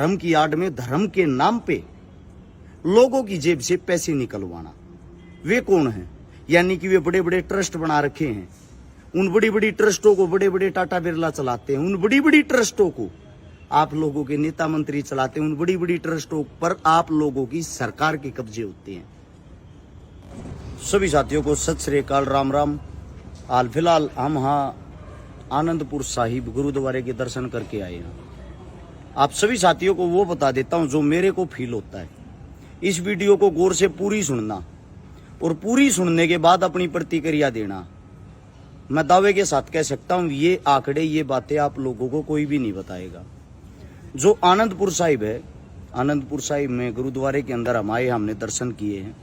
धर्म की आड़ में धर्म के नाम पे लोगों की जेब से पैसे निकलवाना। वे कौन हैं? यानी कि वे बड़े बड़े ट्रस्ट बना रखे हैं। उन बड़ी बड़ी ट्रस्टों को बड़े बड़े टाटा बिरला चलाते हैं। उन बड़ी बड़ी ट्रस्टों को आप लोगों के नेता मंत्री चलाते हैं। उन बड़ी बड़ी ट्रस्टों पर आप लोगों की सरकार के कब्जे होते हैं। सभी साथियों को सत श्री अकाल, राम राम। हाल फिलहाल हम यहाँ आनंदपुर साहिब गुरुद्वारे के दर्शन करके आए हैं। आप सभी साथियों को वो बता देता हूँ जो मेरे को फील होता है। इस वीडियो को गौर से पूरी सुनना और पूरी सुनने के बाद अपनी प्रतिक्रिया देना। मैं दावे के साथ कह सकता हूँ ये आंकड़े, ये बातें आप लोगों को कोई भी नहीं बताएगा। जो आनंदपुर साहिब है, आनंदपुर साहिब में गुरुद्वारे के अंदर हम आए, हमने दर्शन किए हैं।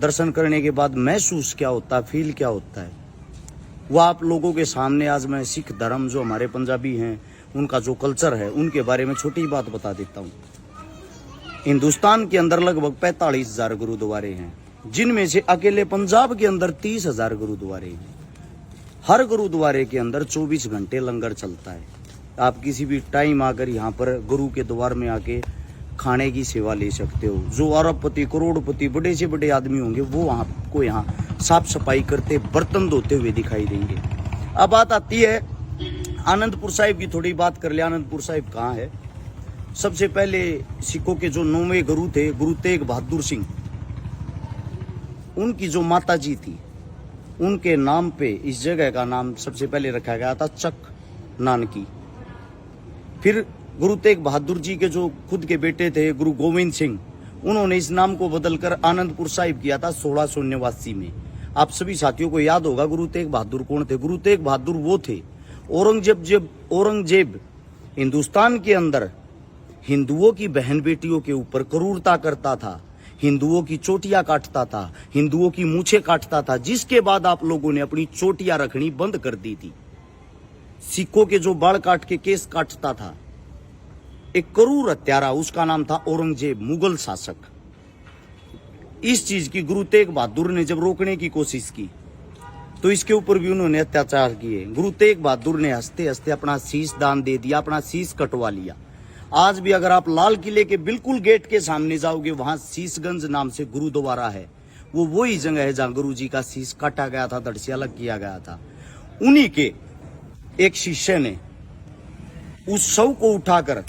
दर्शन करने के बाद महसूस क्या होता है, फील क्या होता है, वो आप लोगों के सामने आज मैं सिख धर्म जो हमारे पंजाबी हैं उनका जो कल्चर है उनके बारे में छोटी बात बता देता हूँ। हिंदुस्तान के अंदर लगभग 45,000 गुरुद्वारे हैं, जिनमें से अकेले पंजाब के अंदर 30,000 गुरुद्वारे हैं। हर गुरुद्वारे के अंदर 24 घंटे लंगर चलता है। आप किसी भी टाइम आकर यहाँ पर गुरु के द्वार में आके खाने की सेवा ले सकते हो। जो अरबपति, करोड़पति, बड़े से बड़े आदमी होंगे वो आपको यहाँ साफ सफाई करते, बर्तन धोते हुए दिखाई देंगे। अब बात आती है आनंदपुर साहिब की, थोड़ी बात कर ले। आनंदपुर साहिब कहाँ है? सबसे पहले सिखों के जो 9वें गुरु थे, गुरु तेग बहादुर सिंह, उनकी जो माता जी थी, उनके नाम पे इस जगह का नाम सबसे पहले रखा गया था चक नानकी। फिर गुरु तेग बहादुर जी के जो खुद के बेटे थे गुरु गोविंद सिंह, उन्होंने इस नाम को बदलकर आनंदपुर साहिब किया था 1689 में। आप सभी साथियों को याद होगा गुरु तेग बहादुर कौन थे? गुरु तेग बहादुर वो थे औरंगजेब हिंदुस्तान के अंदर हिंदुओं की बहन बेटियों के ऊपर क्रूरता करता था, हिंदुओं की चोटियां काटता था, हिंदुओं की मूछें काटता था, जिसके बाद आप लोगों ने अपनी चोटियां रखनी बंद कर दी थी। सिखों के जो बाल काट के केस काटता था, एक क्रूर हत्यारा, उसका नाम था औरंगजेब, मुगल शासक। इस चीज की गुरु तेग बहादुर ने जब रोकने की कोशिश की तो इसके ऊपर भी उन्होंने अत्याचार किए। गुरु तेग बहादुर ने हंसते हंसते अपना शीश दान दे दिया, अपना शीश कटवा लिया। आज भी अगर आप लाल किले के बिल्कुल गेट के सामने जाओगे, वहां शीशगंज नाम से गुरुद्वारा है। वो वही जगह है जहां गुरु जी का शीश काटा गया था, धड़ से अलग किया गया था। उन्हीं के एक शिष्य ने उस शव को उठाकर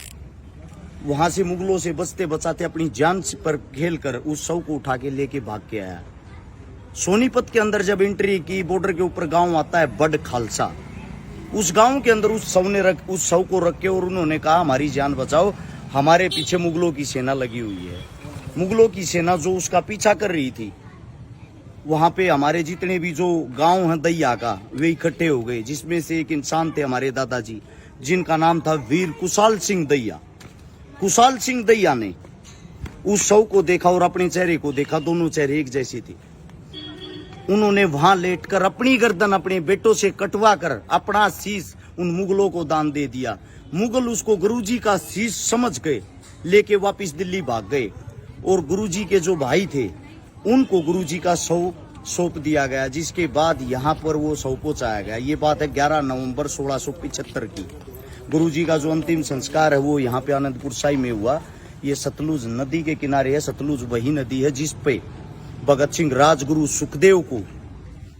वहां से मुगलों से बचते बचाते अपनी जान पर खेलकर उस शव को उठा के लेके भाग के आया। सोनीपत के अंदर जब एंट्री की, बॉर्डर के ऊपर गांव आता है बड़ खालसा, उस गांव के अंदर उस शव को रख के और उन्होंने कहा हमारी जान बचाओ, हमारे पीछे मुगलों की सेना लगी हुई है। मुगलों की सेना जो उसका पीछा कर रही थी, वहां पे हमारे जितने भी जो गांव हैं दैया का, वे इकट्ठे हो गए। जिसमें से एक इंसान थे हमारे दादाजी, जिनका नाम था वीर कुशाल सिंह दैया। कुशाल सिंह दैया ने उस शव को देखा और अपने चेहरे को देखा, दोनों चेहरे एक जैसे थे। उन्होंने वहां लेटकर अपनी गर्दन अपने बेटों से कटवा कर अपना शीश उन मुगलों को दान दे दिया। मुगल उसको गुरुजी का शीश समझ गए, लेके वापस दिल्ली भाग गए और गुरुजी के जो भाई थे उनको गुरुजी का शव सौंप दिया गया, जिसके बाद यहाँ पर वो शव पहुंचाया गया। ये बात है 11 नवंबर 1675 की। गुरुजी का जो अंतिम संस्कार है वो यहाँ पे आनंदपुर साहिब में हुआ। ये सतलुज नदी के किनारे है। सतलुज वही नदी है जिस पे भगत सिंह, राजगुरु सुखदेव को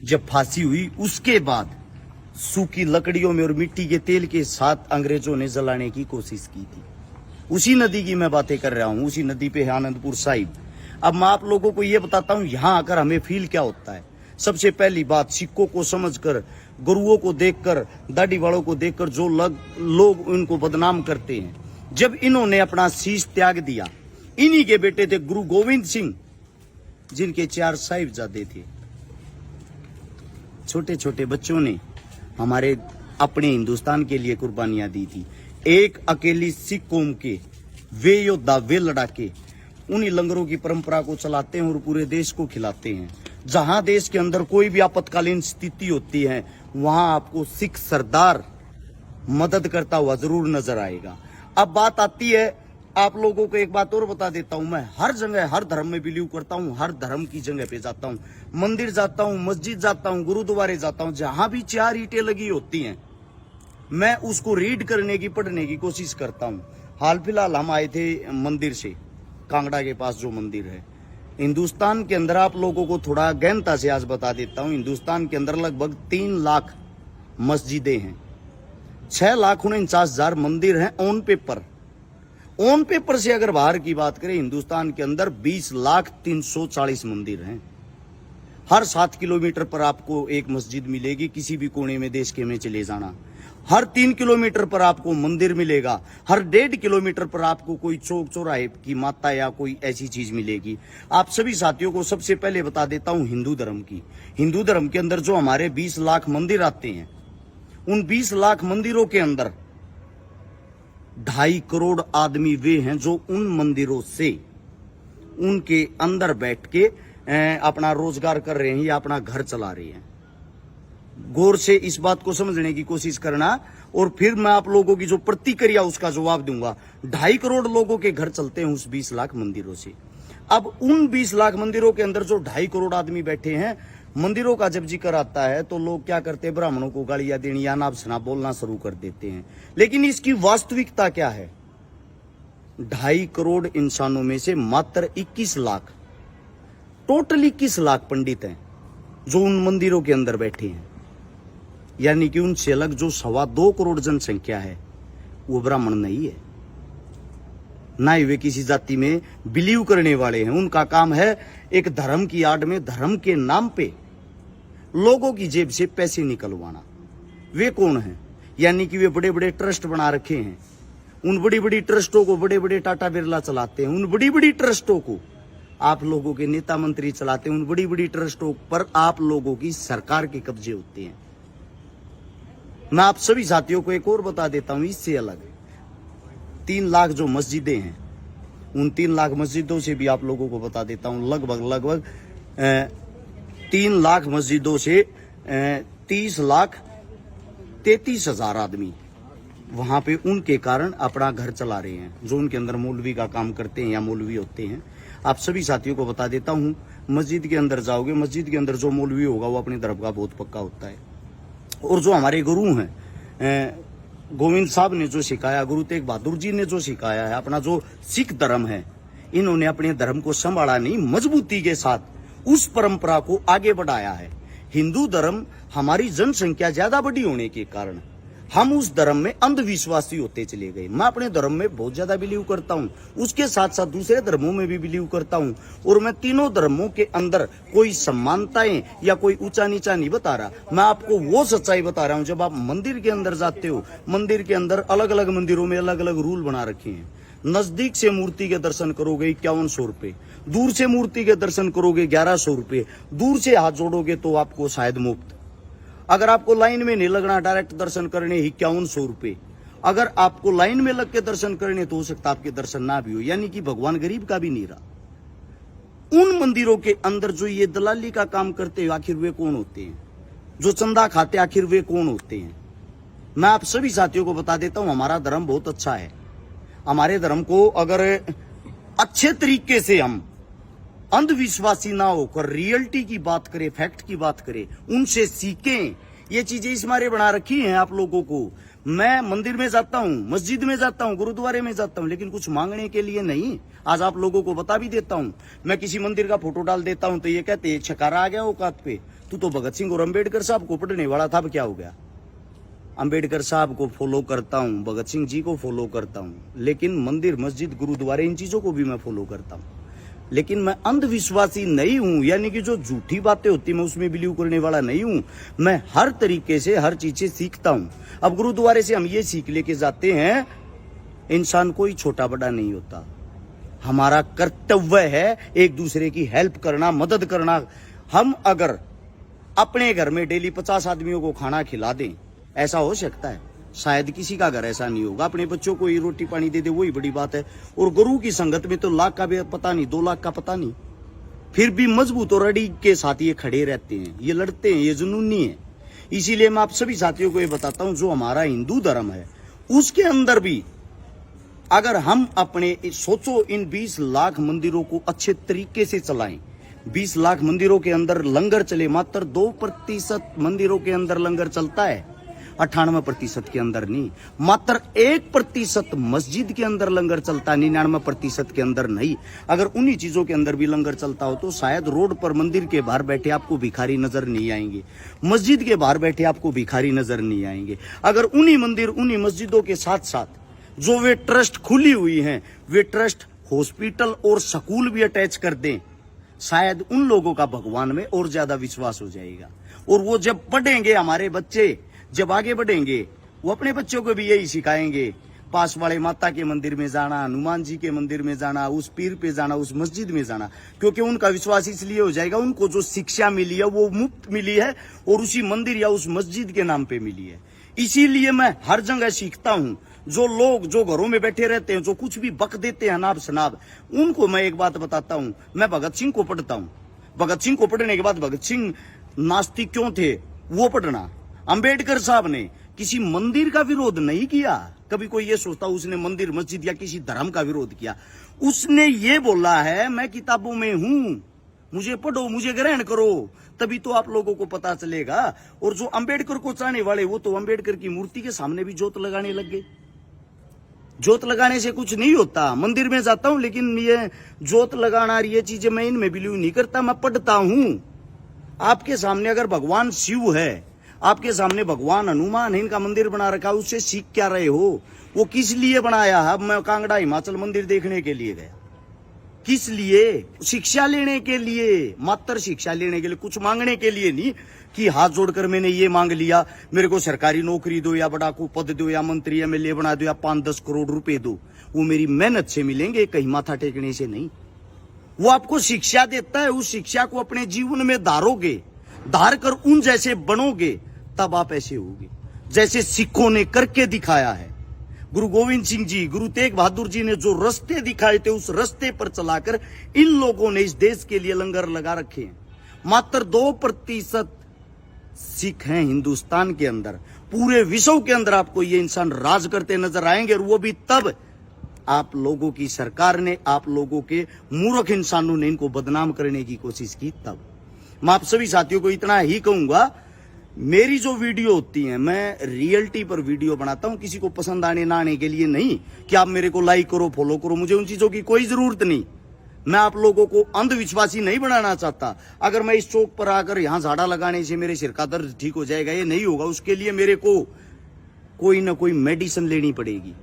जब फांसी हुई, उसके बाद सूखी लकड़ियों में और मिट्टी के तेल के साथ अंग्रेजों ने जलाने की कोशिश की थी। उसी नदी की मैं बातें कर रहा हूँ, उसी नदी पे है आनंदपुर साहिब। अब मैं आप लोगों को ये बताता हूँ यहाँ आकर हमें फील क्या होता है। सबसे पहली बात, सिखों को समझकर, गुरुओं को देखकर, दाढ़ी वालों को देखकर जो लोग उनको बदनाम करते हैं, जब इन्होंने अपना शीश त्याग दिया, इन्हीं के बेटे थे गुरु गोविंद सिंह, जिनके 4 साहिबजादे थे। छोटे छोटे बच्चों ने हमारे अपने हिंदुस्तान के लिए कुर्बानियां दी थी। एक अकेली सिख कौम के वे योद्धा, वे लड़ाके उन्हीं लंगरों की परंपरा को चलाते हैं और पूरे देश को खिलाते हैं। जहां देश के अंदर कोई भी आपातकालीन स्थिति होती है, वहां आपको सिख सरदार मदद करता हुआ जरूर नजर आएगा। अब बात आती है, आप लोगों को एक बात और बता देता हूं, मैं हर जगह, हर धर्म में बिलीव करता हूं, हर धर्म की जगह पे जाता हूं, मंदिर जाता हूं, मस्जिद जाता हूं, गुरुद्वारे जाता हूं, जहां भी 4 ईंटें लगी होती हैं, मैं उसको रीड करने की, पढ़ने की कोशिश करता हूं। हाल फिलहाल हम आए थे मंदिर से, कांगड़ा के पास जो मंदिर है। हिंदुस्तान के अंदर आप लोगों को थोड़ा गहनता से आज बता देता हूं, हिंदुस्तान के अंदर लगभग 3 लाख मस्जिदें हैं, 6,49,000 मंदिर हैं ऑन पेपर। ऑन पेपर से अगर बाहर की बात करें, हिंदुस्तान के अंदर 20,340 मंदिर हैं। हर 7 किलोमीटर पर आपको एक मस्जिद मिलेगी, किसी भी कोने में देश के में चले जाना। हर 3 किलोमीटर पर आपको मंदिर मिलेगा। हर 1.5 किलोमीटर पर आपको कोई चौक चौराहे की माता या कोई ऐसी चीज मिलेगी। आप सभी साथियों को सबसे पहले बता देता हूं हिंदू धर्म की। हिंदू धर्म के अंदर जो हमारे 20 लाख मंदिर आते हैं, उन 20 लाख मंदिरों के अंदर 2.5 करोड़ आदमी वे हैं जो उन मंदिरों से उनके अंदर बैठ के अपना रोजगार कर रहे हैं या अपना घर चला रहे हैं। गौर से इस बात को समझने की कोशिश करना, और फिर मैं आप लोगों की जो प्रतिक्रिया उसका जवाब दूंगा। 2.5 करोड़ लोगों के घर चलते हैं उस 20 लाख मंदिरों से। अब उन 20 लाख मंदिरों के अंदर जो 2.5 करोड़ आदमी बैठे हैं, मंदिरों का जब जिक्र आता है तो लोग क्या करते हैं, ब्राह्मणों को गालियां देनी या नाप शनाप बोलना शुरू कर देते हैं। लेकिन इसकी वास्तविकता क्या है? 2.5 करोड़ इंसानों में से मात्र 21 लाख, टोटल 21 लाख पंडित हैं जो उन मंदिरों के अंदर बैठे हैं। यानी कि उनसे अलग जो 2.25 करोड़ जनसंख्या है वो ब्राह्मण नहीं है, ना ही वे किसी जाति में बिलीव करने वाले हैं। उनका काम है एक धर्म की आड़ में, धर्म के नाम पे लोगों की जेब से पैसे निकलवाना। वे कौन हैं? यानी कि वे बड़े बड़े ट्रस्ट बना रखे हैं। उन बड़ी बड़ी ट्रस्टों को बड़े बड़े टाटा बिरला चलाते हैं। उन बड़ी बड़ी ट्रस्टों को आप लोगों के नेता मंत्री चलाते हैं। उन बड़ी बड़ी ट्रस्टों पर आप लोगों की सरकार के कब्जे होते हैं। मैं आप सभी साथियों को एक और बता देता हूं, इससे अलग 3 लाख जो मस्जिदें हैं, उन 3 लाख मस्जिदों से भी आप लोगों को बता देता हूं, लगभग 3 लाख मस्जिदों से 30,33,000 आदमी वहां पे उनके कारण अपना घर चला रहे हैं, जो उनके अंदर मौलवी का काम करते हैं या मौलवी होते हैं। आप सभी साथियों को बता देता हूं, मस्जिद के अंदर जाओगे, मस्जिद के अंदर जो मौलवी होगा वो अपने धर्म का बहुत पक्का होता है। और जो हमारे गुरु हैं, गोविंद साहब ने जो सिखाया, गुरु तेग बहादुर जी ने जो सिखाया है, अपना जो सिख धर्म है, इन्होंने अपने धर्म को संभाला नहीं, मजबूती के साथ उस परंपरा को आगे बढ़ाया है। हिंदू धर्म हमारी जनसंख्या ज्यादा बड़ी होने के कारण हम उस धर्म में अंधविश्वासी होते चले गए। मैं अपने धर्म में बहुत ज्यादा बिलीव करता हूँ, उसके साथ साथ दूसरे धर्मों में भी बिलीव करता हूँ, और मैं तीनों धर्मों के अंदर कोई समानताएं या कोई ऊंचा नीचा नहीं बता रहा। मैं आपको वो सच्चाई बता रहा हूँ। जब आप मंदिर के अंदर जाते हो, मंदिर के अंदर अलग अलग मंदिरों में अलग अलग रूल बना रखे हैं। नजदीक से मूर्ति के दर्शन करोगे 5100 रुपए, दूर से मूर्ति के दर्शन करोगे 1100 रुपए, दूर से हाथ जोड़ोगे तो आपको शायद मुफ्त। अगर आपको लाइन में नहीं लगना, डायरेक्ट दर्शन करने 5100 रुपए। अगर आपको लाइन में लग के दर्शन करने तो हो सकता आपके दर्शन ना भी हो, यानी कि भगवान गरीब का भी नहीं रहा। उन मंदिरों के अंदर जो ये दलाली का काम करते हैं, आखिर वे कौन होते हैं? जो चंदा खाते आखिर वे कौन होते हैं? मैं आप सभी साथियों को बता देता हूं, हमारा धर्म बहुत अच्छा है। हमारे धर्म को अगर अच्छे तरीके से हम अंधविश्वासी ना होकर रियलिटी की बात करें, फैक्ट की बात करें, उनसे सीखें। ये चीजें इस मारे बना रखी हैं आप लोगों को। मैं मंदिर में जाता हूं, मस्जिद में जाता हूं, गुरुद्वारे में जाता हूं, लेकिन कुछ मांगने के लिए नहीं। आज आप लोगों को बता भी देता हूं, मैं किसी मंदिर का फोटो डाल देता हूं तो ये कहते हैं छकारा आ गया औकात पे, तू तो भगत सिंह और अम्बेडकर साहब को पढ़ने वाला था, अब क्या हो गया? अम्बेडकर साहब को फॉलो करता हूं, भगत सिंह जी को फॉलो करता हूं, लेकिन मंदिर, मस्जिद, गुरुद्वारे, इन चीजों को भी मैं फॉलो करता हूं। लेकिन मैं अंधविश्वासी नहीं हूं, यानी कि जो झूठी बातें होती मैं उसमें बिलीव करने वाला नहीं हूं। मैं हर तरीके से हर चीजें सीखता हूं। अब गुरुद्वारे से हम ये सीख लेके जाते हैं, इंसान कोई छोटा बड़ा नहीं होता। हमारा कर्तव्य है एक दूसरे की हेल्प करना, मदद करना। हम अगर अपने घर में डेली 50 आदमियों को खाना खिला दें, ऐसा हो सकता है? शायद किसी का घर ऐसा नहीं होगा। अपने बच्चों को ही रोटी पानी दे दे, वही बड़ी बात है। और गुरु की संगत में तो लाख का भी पता नहीं, 2 लाख का पता नहीं, फिर भी मजबूत और अड़ी के साथ ये खड़े रहते हैं, ये लड़ते हैं, ये जुनूनी है। इसीलिए मैं आप सभी साथियों को ये बताता हूं, जो हमारा हिंदू धर्म है उसके अंदर भी अगर हम अपने सोचो, इन 20 लाख मंदिरों को अच्छे तरीके से चलाएं। 20 लाख मंदिरों के अंदर लंगर चले, मात्र 2% मंदिरों के अंदर लंगर चलता है। 98% के अंदर नहीं, मात्र 1% मस्जिद के अंदर लंगर चलता, 99% के अंदर नहीं। अगर उन्हीं चीजों के अंदर भी लंगर चलता हो तो शायद रोड पर मंदिर के बाहर बैठे आपको भिखारी नजर नहीं आएंगे, मस्जिद के बाहर बैठे आपको भिखारी नजर नहीं आएंगे। अगर उन्हीं मंदिर उन्हीं मस्जिदों के साथ साथ जो वे ट्रस्ट खुली हुई हैं, वे ट्रस्ट हॉस्पिटल और स्कूल भी अटैच कर दें, शायद उन लोगों का भगवान में और ज्यादा विश्वास हो जाएगा। और वो जब पढ़ेंगे, हमारे बच्चे जब आगे बढ़ेंगे, वो अपने बच्चों को भी यही सिखाएंगे, पास वाले माता के मंदिर में जाना, हनुमान जी के मंदिर में जाना, उस पीर पे जाना, उस मस्जिद में जाना, क्योंकि उनका विश्वास इसलिए हो जाएगा, उनको जो शिक्षा मिली है वो मुफ्त मिली है और उसी मंदिर या उस मस्जिद के नाम पे मिली है। इसीलिए मैं हर जगह सीखता हूं। जो लोग जो घरों में बैठे रहते हैं, जो कुछ भी बक देते हैं अनाप शनाप, उनको मैं एक बात बताता हूं। मैं भगत सिंह को पढ़ता हूं, भगत सिंह को पढ़ने के बाद भगत सिंह नास्तिक क्यों थे वो पढ़ना। अंबेडकर साहब ने किसी मंदिर का विरोध नहीं किया, कभी कोई ये सोचता उसने मंदिर मस्जिद या किसी धर्म का विरोध किया। उसने ये बोला है, मैं किताबों में हूं, मुझे पढ़ो, मुझे ग्रहण करो, तभी तो आप लोगों को पता चलेगा। और जो अंबेडकर को चाहने वाले, वो तो अंबेडकर की मूर्ति के सामने भी जोत लगाने लग गए। जोत लगाने से कुछ नहीं होता। मंदिर में जाता हूं लेकिन ये जोत लगाना, ये चीजें मैं इनमें बिलीव नहीं करता, मैं पढ़ता हूं। आपके सामने अगर भगवान शिव है, आपके सामने भगवान हनुमान है, इनका मंदिर बना रखा है, उससे सीख क्या रहे हो? वो किस लिए बनाया है? अब मैं कांगड़ा हिमाचल मंदिर देखने के लिए गया, किस लिए? शिक्षा लेने के लिए, मात्र शिक्षा लेने के लिए, कुछ मांगने के लिए नहीं कि हाथ जोड़कर मैंने ये मांग लिया मेरे को सरकारी नौकरी दो या बड़ा को पद दो या मंत्री एमएलए बना दो या 5-10 करोड़ रुपए दो। वो मेरी मेहनत से मिलेंगे, कहीं माथा टेकने से नहीं। वो आपको शिक्षा देता है, उस शिक्षा को अपने जीवन में धारोगे, धार कर उन जैसे बनोगे, तब आप ऐसे होगे जैसे सिखों ने करके दिखाया है। गुरु गोविंद सिंह जी, गुरु तेग बहादुर जी ने जो रास्ते दिखाए थे, उस रास्ते पर चलाकर इन लोगों ने इस देश के लिए लंगर लगा रखे हैं। मात्र 2% सिख हैं हिंदुस्तान के अंदर। पूरे विश्व के अंदर आपको ये इंसान राज करते नजर आएंगे, और वो भी तब आप लोगों की सरकार ने, आप लोगों के मूर्ख इंसानों ने इनको बदनाम करने की कोशिश की तब। मैं आप सभी साथियों को इतना ही कहूंगा, मेरी जो वीडियो होती है, मैं रियलिटी पर वीडियो बनाता हूं, किसी को पसंद आने ना आने के लिए नहीं कि आप मेरे को लाइक करो, फॉलो करो, मुझे उन चीजों की कोई जरूरत नहीं। मैं आप लोगों को अंधविश्वासी नहीं बनाना चाहता। अगर मैं इस चौक पर आकर यहां झाड़ा लगाने से मेरे सिर का दर्द ठीक हो जाएगा, ये नहीं होगा। उसके लिए मेरे को कोई ना कोई मेडिसिन लेनी पड़ेगी।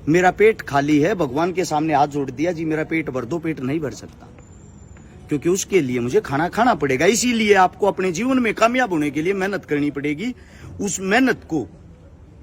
मेरा पेट खाली है, भगवान के सामने हाथ जोड़ दिया, जी मेरा पेट भर दो, पेट नहीं भर सकता, क्योंकि उसके लिए मुझे खाना खाना पड़ेगा। इसीलिए आपको अपने जीवन में कामयाब होने के लिए मेहनत करनी पड़ेगी। उस मेहनत को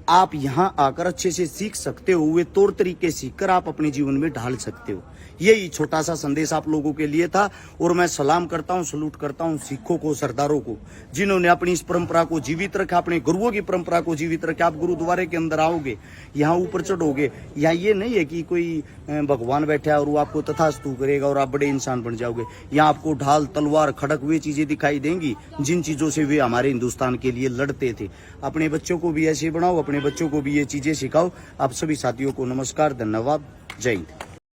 आप यहां आकर अच्छे से सीख सकते हो, वे तौर तरीके सीखकर आप अपने जीवन में ढाल सकते हो। यही छोटा सा संदेश आप लोगों के लिए था। और मैं सलाम करता हूं, सलूट करता हूं सिखों को, सरदारों को, जिन्होंने अपनी इस परंपरा को जीवित रखा, अपने गुरुओं की परंपरा को जीवित रखा। आप गुरुद्वारे के अंदर आओगे, यहाँ ऊपर चढ़ोगे, यहाँ ये नहीं है कि कोई भगवान बैठा है और वो आपको तथास्तु करेगा और आप बड़े इंसान बन जाओगे। यहाँ आपको ढाल, तलवार, खड़क, वे चीजें दिखाई देंगी जिन चीजों से वे हमारे हिंदुस्तान के लिए लड़ते थे। अपने बच्चों को भी ऐसे बनाओ, अपने बच्चों को भी ये चीजें सिखाओ। आप सभी साथियों को नमस्कार, धन्यवाद, जय हिंद।